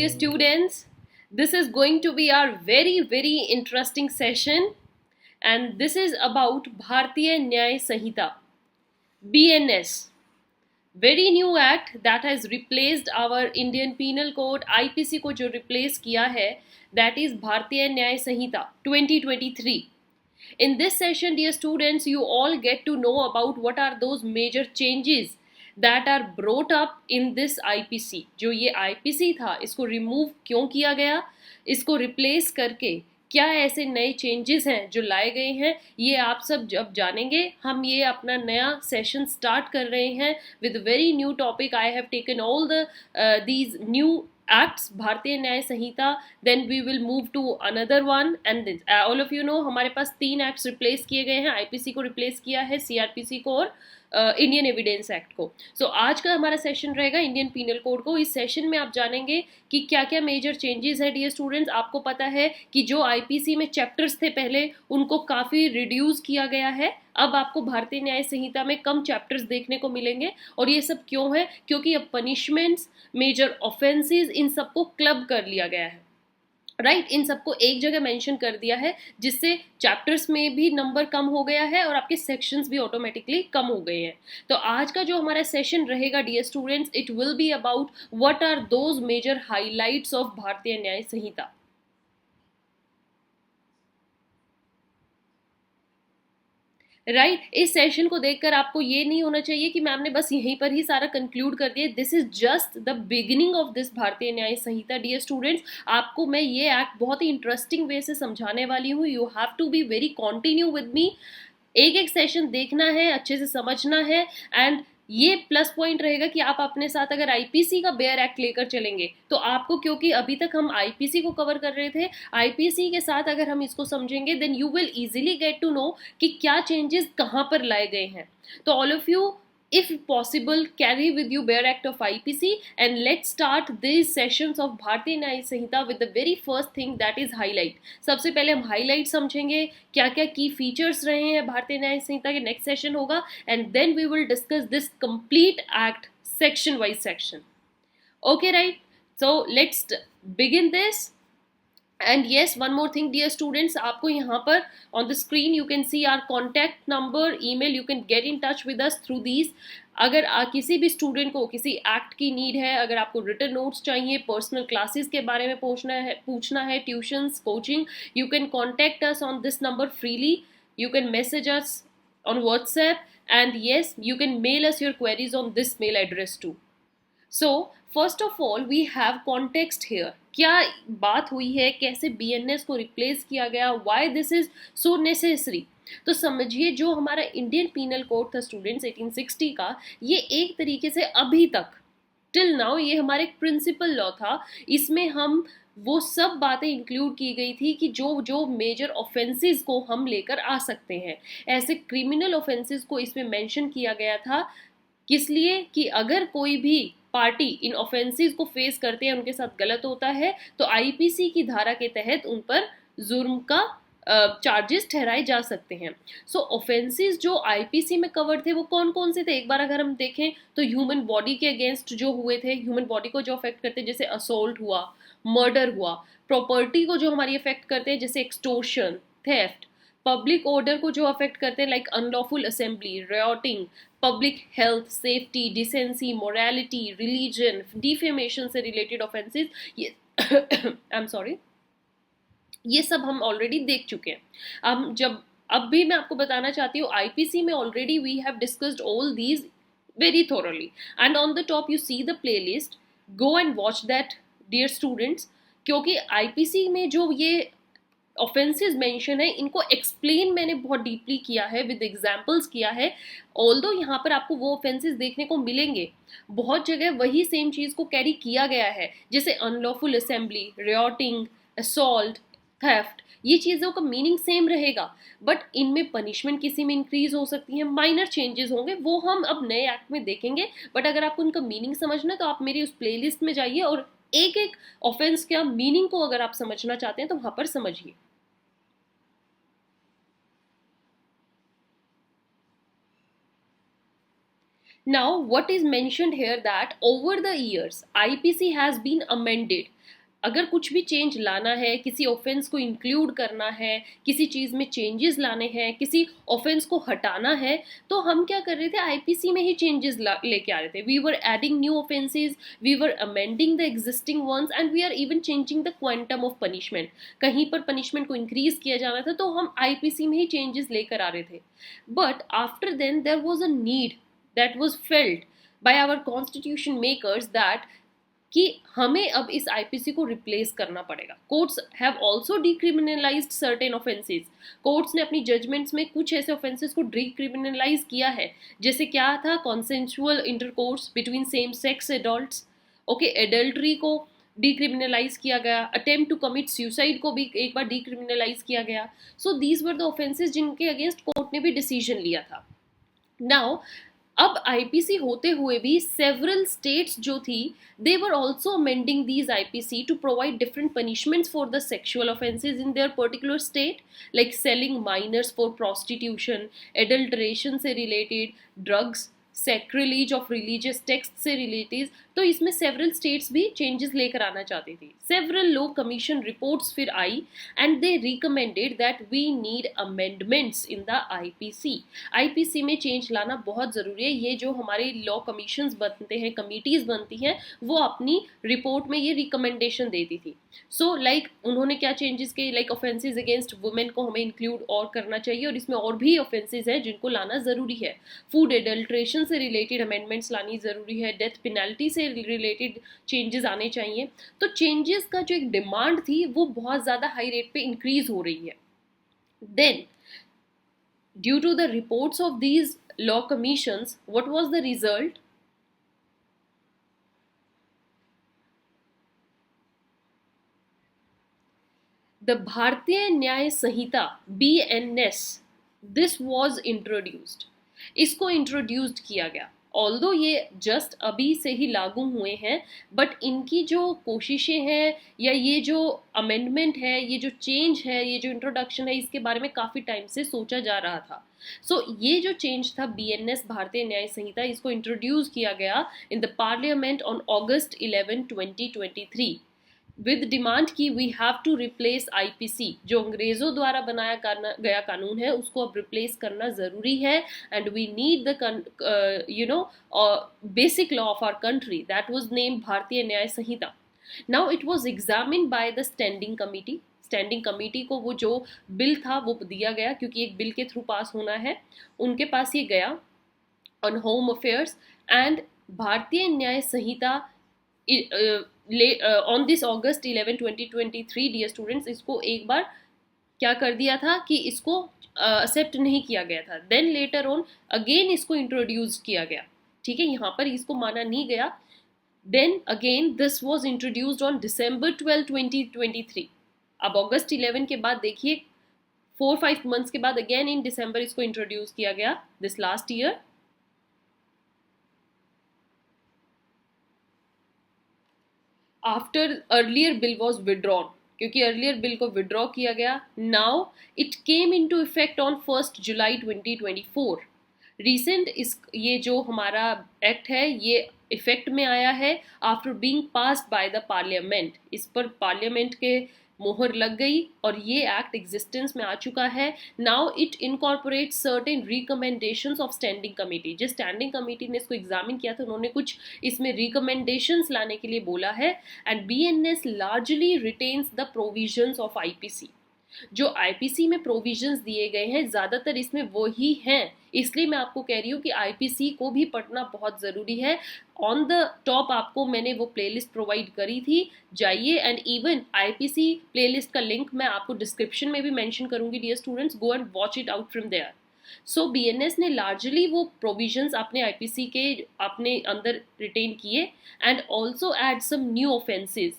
dear students, this is going to be our very interesting session, and this is about Bharatiya Nyay Sanhita, BNS. Very new act that has replaced our Indian Penal Code, IPC को जो replace किया है, that is Bharatiya Nyay Sanhita 2023. In this session, dear students, you all get to know about what are those major changes that are brought up in this IPC. जो ये IPC था, इसको remove क्यों किया गया, इसको replace करके क्या ऐसे नए चेंजेस हैं जो लाए गए हैं, ये आप सब जब जानेंगे. हम ये अपना नया सेशन स्टार्ट कर रहे हैं with very new topic. I have taken all these new acts भारतीय न्याय संहिता, then we will move to another one, and all of you know हमारे पास 3 एक्ट्स रिप्लेस किए गए हैं. आईपीसी को रिप्लेस किया है, सीआरपीसी को और इंडियन एविडेंस एक्ट को. सो आज का हमारा सेशन रहेगा इंडियन पीनल कोड को. इस सेशन में आप जानेंगे कि क्या क्या मेजर चेंजेस है. डियर स्टूडेंट्स, आपको पता है कि जो आईपीसी में चैप्टर्स थे पहले, उनको काफ़ी रिड्यूस किया गया है. अब आपको भारतीय न्याय संहिता में कम चैप्टर्स देखने को मिलेंगे. और ये सब क्यों है? क्योंकि अब पनिशमेंट्स, मेजर ऑफेंसेस, इन सबको क्लब कर लिया गया है. राइट, इन सबको एक जगह मेंशन कर दिया है, जिससे चैप्टर्स में भी नंबर कम हो गया है और आपके सेक्शंस भी ऑटोमेटिकली कम हो गए हैं. तो आज का जो हमारा सेशन रहेगा dear students, it will be about what are those major highlights of Bharatiya Nyaya Samhita. Right, इस सेशन को देखकर आपको ये नहीं होना चाहिए कि मैम ने बस यहीं पर ही सारा कंक्लूड कर दिया. This is just the beginning of this भारतीय न्याय संहिता. डियर स्टूडेंट्स, आपको मैं ये एक्ट बहुत ही इंटरेस्टिंग वे से समझाने वाली हूँ. You have to be very continue with me. एक एक सेशन देखना है, अच्छे से समझना है. एंड ये प्लस पॉइंट रहेगा कि आप अपने साथ अगर आईपीसी का बेयर एक्ट लेकर चलेंगे तो आपको, क्योंकि अभी तक हम आईपीसी को कवर कर रहे थे, आईपीसी के साथ अगर हम इसको समझेंगे then you will easily get to know कि क्या चेंजेस कहाँ पर लाए गए हैं. तो all of you, if possible, carry with you Bare Act of IPC, and let's start these sessions of Bharatiya Nyay Sanhita with the very first thing, that is highlight. सबसे पहले हम highlight समझेंगे, क्या क्या की features रहे हैं भारतीय न्याय संहिता के. next session होगा, and then we will discuss this complete act section wise section. Okay, right? So let's begin this. And yes, one more thing dear students, आपको यहाँ पर on the screen you can see our contact number, email. You can get in touch with us through these. अगर किसी भी student को किसी act की need है, अगर आपको रिटन नोट्स चाहिए, पर्सनल क्लासेस के बारे में पूछना है, tuitions, coaching, you can contact us on this number freely. You can message us on WhatsApp, and yes, you can mail us your queries on this mail address too. So first of all we have context here. क्या बात हुई है, कैसे BNS को replace किया गया, why this is so necessary. तो समझिए, जो हमारा इंडियन पीनल कोड था स्टूडेंट्स 1860 का, ये एक तरीके से अभी तक टिल नाउ ये हमारा एक प्रिंसिपल लॉ था. इसमें हम वो सब बातें इंक्लूड की गई थी कि जो जो मेजर ऑफेंसेस को हम लेकर आ सकते हैं, ऐसे क्रिमिनल ऑफेंसेस को इसमें मेंशन किया गया था. किस लिए? कि अगर कोई भी पार्टी इन ऑफेंसेस को फेस करते हैं, उनके साथ गलत होता है, तो आईपीसी की धारा के तहत उन पर जुर्म का चार्जेस ठहराए जा सकते हैं. सो ऑफेंसेस जो आईपीसी में कवर्ड थे वो कौन कौन से थे, एक बार अगर हम देखें तो ह्यूमन बॉडी के अगेंस्ट जो हुए थे, ह्यूमन बॉडी को जो अफेक्ट करते हैं, जैसे असोल्ट हुआ, मर्डर हुआ. प्रॉपर्टी को जो हमारी अफेक्ट करते हैं, जैसे एक्सटोर्शन, थेफ्ट. पब्लिक ऑर्डर को जो अफेक्ट करते हैं, like unlawful assembly, rioting. Public health, safety, decency, morality, religion, defamation से रिलेटेड ऑफेंसेस, ये आई एम सॉरी, ये सब हम ऑलरेडी देख चुके हैं. अब भी मैं आपको बताना चाहती हूँ, आईपीसी में already we have discussed all these very thoroughly, and on the top you see the playlist. Go and watch that dear students, क्योंकि आईपीसी में जो ये ऑफेंसेस मेंशन है, इनको एक्सप्लेन मैंने बहुत डीपली किया है, विद एग्जांपल्स किया है. ऑल्दो यहाँ पर आपको वो ऑफेंसेस देखने को मिलेंगे, बहुत जगह वही सेम चीज़ को कैरी किया गया है, जैसे अनलॉफुल असेंबली, रियोटिंग, असॉल्ट, थेफ्ट. ये चीज़ों का मीनिंग सेम रहेगा, बट इनमें पनिशमेंट किसी में इंक्रीज हो सकती है, माइनर चेंजेस होंगे, वो हम अब नए एक्ट में देखेंगे. बट अगर आपको उनका मीनिंग समझना है तो आप मेरी उस प्लेलिस्ट में जाइए और एक एक ऑफेंस का मीनिंग को अगर आप समझना चाहते हैं तो वहां पर समझिए. Now, what is mentioned here that over the years, IPC has been amended. अगर कुछ भी चेंज लाना है, किसी ऑफेंस को इंक्लूड करना है, किसी चीज़ में चेंजेस लाने हैं, किसी ऑफेंस को हटाना है, तो हम क्या कर रहे थे, आईपीसी में ही चेंजेस लेके आ रहे थे. We were adding new offences, we were amending the existing ones, and we are even changing the quantum of punishment. कहीं पर पनिशमेंट को इंक्रीज किया जाना था तो हम आईपीसी में ही चेंजेस लेकर आ रहे थे. But after then there was a need that was felt by our constitution makers that कि हमें अब इस आईपीसी को रिप्लेस करना पड़ेगा. Courts have also decriminalised certain offences. Courts ने अपनी जजमेंट्स में कुछ ऐसे ऑफेंसेस को डिक्रिमिनलाइज किया है, जैसे क्या था, consensual intercourse between same sex adults. Okay, adultery को डिक्रिमिनलाइज किया गया, अटेम्प्ट टू कमिट सुसाइड को भी एक बार डिक्रिमिनलाइज किया गया. So these were the offences जिनके अगेंस्ट कोर्ट ने भी डिसीजन लिया था. नाउ अब आईपीसी होते हुए भी सेवरल स्टेट्स जो थी, they were also amending these IPC to provide different punishments for the sexual offences in their particular state, like selling minors for prostitution, adulteration से related, drugs, sacrilege of religious text से related. तो इसमें several states भी changes लेकर आना चाहती थी. Several law commission reports फिर आई and they recommended that we need amendments in the IPC. IPC में चेंज लाना बहुत ज़रूरी है. ये जो हमारे लॉ कमीशंस बनते हैं, कमिटीज़ बनती हैं, वो अपनी रिपोर्ट में ये रिकमेंडेशन देती थी. सो लाइक उन्होंने क्या चेंजेस किए, लाइक ऑफेंसेज अगेंस्ट वुमेन को हमें इंक्लूड और करना चाहिए, और इसमें और भी ऑफेंसेज हैं जिनको लाना ज़रूरी है. फूड एडल्ट्रेशन से रिलेटेड अमेंडमेंट्स लानी ज़रूरी है. डेथ पेनल्टी से रिलेटेड चेंजेस आने चाहिए. तो चेंजेस का जो एक डिमांड थी वो बहुत ज़्यादा हाई रेट पे इंक्रीज हो रही है. Then due to the reports of these law commissions, what was the result? The Bharatiya Nyaya Sanhita (BNS), this was introduced. इसको इंट्रोड्यूस्ड किया गया. ऑल्दो ये जस्ट अभी से ही लागू हुए हैं, बट इनकी जो कोशिशें हैं या ये जो अमेंडमेंट है, ये जो चेंज है, ये जो इंट्रोडक्शन है, इसके बारे में काफ़ी टाइम से सोचा जा रहा था. सो ये जो चेंज था, बीएनएस भारतीय न्याय संहिता, इसको इंट्रोड्यूस किया गया in the parliament on August 11, 2023, with demand की we have to replace IPC. जो अंग्रेजों द्वारा बनाया गया कानून है उसको अब रिप्लेस करना ज़रूरी है, and we need the basic law of our country that was named Bharatiya Nyaya Sanhita. Now it was examined by the standing committee. Standing committee को वो जो बिल था वो दिया गया, क्योंकि एक बिल के थ्रू पास होना है, उनके पास ये गया on home affairs. And Bharatiya Nyaya Sanhita on this August 11, 2023, dear students, इसको एक बार क्या कर दिया था कि इसको एक्सेप्ट नहीं किया गया था. देन लेटर ऑन अगेन इसको इंट्रोड्यूस किया गया. ठीक है, यहाँ पर इसको माना नहीं गया. Then again this was introduced on December 12, 2023. अब August 11 के बाद देखिए 4-5 मंथ्स के बाद अगेन इन दिसंबर इसको इंट्रोड्यूस किया गया, this last year. After earlier bill was withdrawn, क्योंकि अर्लियर बिल को विड्रॉ किया गया. Now it came into effect on 1 July 2024. Recent ये जो हमारा एक्ट है ये इफेक्ट में आया है after being passed by the parliament. इस पर पार्लियामेंट के मोहर लग गई और ये एक्ट एग्जिस्टेंस में आ चुका है. Now it incorporate certain recommendations of standing committee. जिस स्टैंडिंग कमेटी ने इसको एग्जामिन किया था उन्होंने कुछ इसमें रिकमेंडेशंस लाने के लिए बोला है. And BNS largely retains the provisions of IPC. जो आईपीसी में प्रोविजंस दिए गए हैं ज़्यादातर इसमें वही हैं. इसलिए मैं आपको कह रही हूँ कि आईपीसी को भी पढ़ना बहुत ज़रूरी है. ऑन द टॉप आपको मैंने वो प्लेलिस्ट प्रोवाइड करी थी, जाइए. एंड इवन आईपीसी प्लेलिस्ट का लिंक मैं आपको डिस्क्रिप्शन में भी मेंशन करूँगी. Dear students, go and watch it out from there. So BNS ने लार्जली वो प्रोविजंस अपने आईपीसी के अपने अंदर रिटेन किए, and also add some new offences,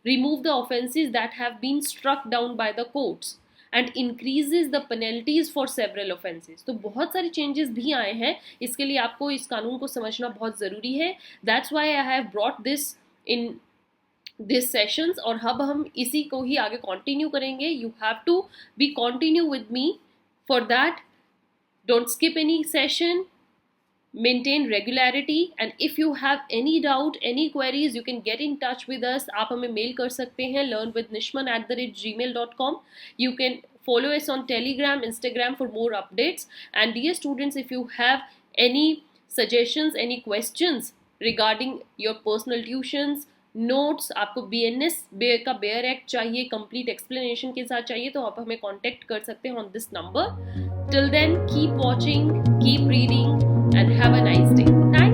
remove the offences that have been struck down by the courts, and increases the penalties for several offences. तो बहुत सारे changes भी आए हैं. इसके लिए आपको इस कानून को समझना बहुत ज़रूरी है. That's why I have brought this in this sessions, और अब हम इसी को ही आगे continue करेंगे. You have to be continue with me. For that, don't skip any session. maintain regularity, and if you have any doubt, any queries, you can get in touch with us. आप हमें mail कर सकते हैं learnwithnishman@gmail.com. You can follow us on Telegram, Instagram for more updates. And dear students, if you have any suggestions, any questions regarding your personal tuitions, notes, आपको BNS का bare act चाहिए, complete explanation के साथ चाहिए, तो आप हमें contact कर सकते हैं on this number. Till then, keep watching, keep reading, and have a nice day. Thank